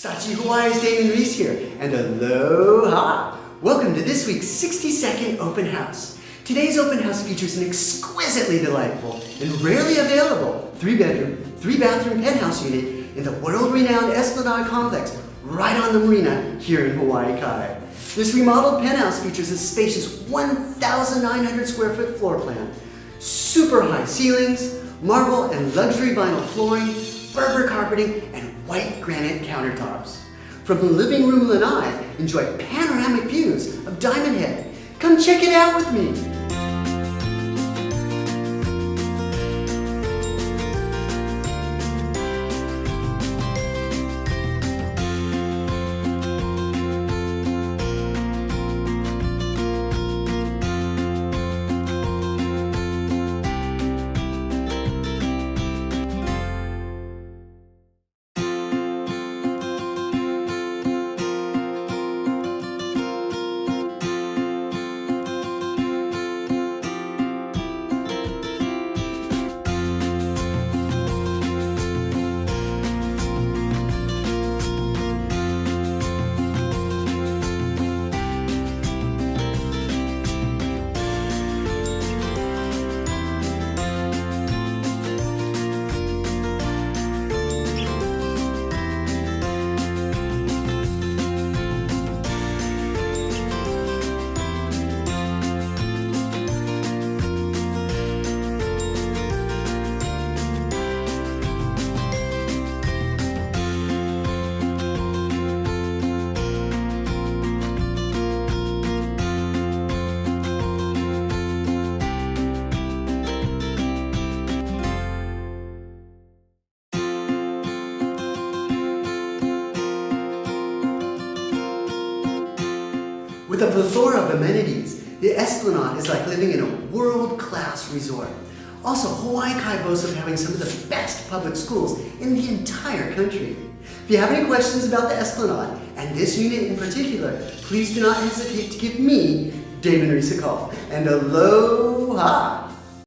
Sachi Hawaii's Damon Reese here, and aloha! Welcome to this week's 60-second open house. Today's open house features an exquisitely delightful and rarely available 3-bedroom, 3-bathroom penthouse unit in the world-renowned Esplanade complex right on the marina here in Hawaii Kai. This remodeled penthouse features a spacious 1,900 square foot floor plan, super high ceilings, marble and luxury vinyl flooring, Berber carpeting, and white granite countertops. From the living room lanai, enjoy panoramic views of Diamond Head. Come check it out with me. With a plethora of amenities, the Esplanade is like living in a world-class resort. Also, Hawaii Kai boasts of having some of the best public schools in the entire country. If you have any questions about the Esplanade, and this unit in particular, please do not hesitate to give me, Damon Reese, a call. And aloha!